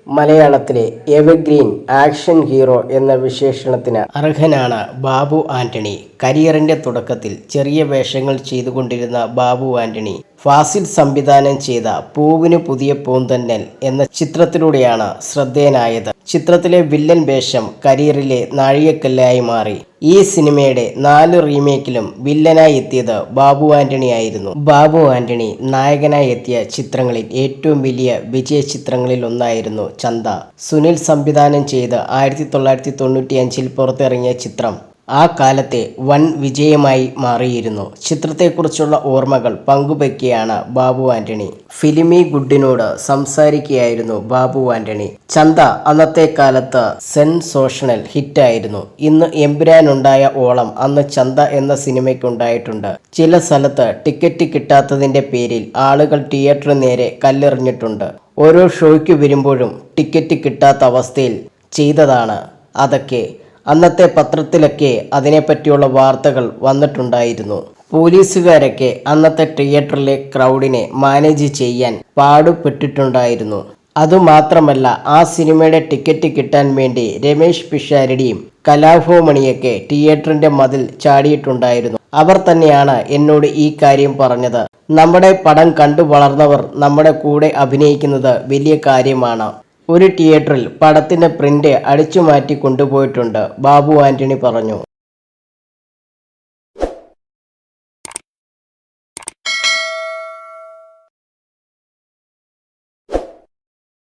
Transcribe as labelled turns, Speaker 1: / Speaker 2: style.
Speaker 1: മലയാളത്തിലെ evergreen action hero എന്ന വിശേഷണത്തിന് അർഹനാണ് ബാബു ആന്റണി. കരിയറിന്റെ തുടക്കത്തിൽ ചെറിയ വേഷങ്ങൾ ചെയ്തുകൊണ്ടിരുന്ന ബാബു ആന്റണി ഫാസിൽ സംവിധാനം ചെയ്ത പൂവിന് പുതിയ പൂന്തന്നൽ എന്ന ചിത്രത്തിലൂടെയാണ് ശ്രദ്ധേയനായത്. ചിത്രത്തിലെ വില്ലൻ വേഷം കരിയറിലെ നാഴികക്കല്ലായി മാറി. ഈ സിനിമയുടെ 4 റീമേക്കിലും വില്ലനായി എത്തിയത് ബാബു ആന്റണി ആയിരുന്നു. ബാബു ആന്റണി നായകനായി എത്തിയ ചിത്രങ്ങളിൽ ഏറ്റവും വലിയ വിജയ ചിത്രങ്ങളിൽ ഒന്നായിരുന്നു ചന്ത. സുനിൽ സംവിധാനം ചെയ്ത് 1995 പുറത്തിറങ്ങിയ ചിത്രം ആ കാലത്തെ വൻ വിജയമായി മാറിയിരുന്നു. ചിത്രത്തെക്കുറിച്ചുള്ള ഓർമ്മകൾ പങ്കുവയ്ക്കുകയാണ് ബാബു ആന്റണി. ഫിലിമി ഗുഡിനോട് സംസാരിക്കുകയായിരുന്നു ബാബു ആന്റണി. ചന്ത അന്നത്തെ കാലത്ത് സെൻസേഷണൽ ഹിറ്റായിരുന്നു. ഇന്ന് എമ്പുരാനുണ്ടായ ഓളം അന്ന് ചന്ത എന്ന സിനിമയ്ക്കുണ്ടായിട്ടുണ്ട്. ചില സ്ഥലത്ത് ടിക്കറ്റ് കിട്ടാത്തതിന്റെ പേരിൽ ആളുകൾ തിയേറ്ററിന് നേരെ കല്ലെറിഞ്ഞിട്ടുണ്ട്. ഓരോ ഷോയ്ക്ക് വരുമ്പോഴും ടിക്കറ്റ് കിട്ടാത്ത അവസ്ഥയിൽ ചെയ്തതാണ് അതൊക്കെ. അന്നത്തെ പത്രത്തിലൊക്കെ അതിനെപ്പറ്റിയുള്ള വാർത്തകൾ വന്നിട്ടുണ്ടായിരുന്നു. പോലീസുകാരൊക്കെ അന്നത്തെ തിയേറ്ററിലെ ക്രൗഡിനെ മാനേജ് ചെയ്യാൻ പാടുപെട്ടിട്ടുണ്ടായിരുന്നു. അതുമാത്രമല്ല, ആ സിനിമയുടെ ടിക്കറ്റ് കിട്ടാൻ വേണ്ടി രമേശ് പിഷാരടിയും കലാഭവമണിയൊക്കെ തിയേറ്ററിന്റെ മതിൽ ചാടിയിട്ടുണ്ടായിരുന്നു. അവർ തന്നെയാണ് എന്നോട് ഈ കാര്യം പറഞ്ഞത്. നമ്മുടെ പടം കണ്ടു വളർന്നവർ നമ്മുടെ കൂടെ അഭിനയിക്കുന്നത് വലിയ കാര്യമാണ്. ഒരു തിയേറ്ററിൽ പടത്തിന്റെ പ്രിന്റ് അടിച്ചു മാറ്റി കൊണ്ടുപോയിട്ടുണ്ട്, ബാബു ആന്റണി പറഞ്ഞു.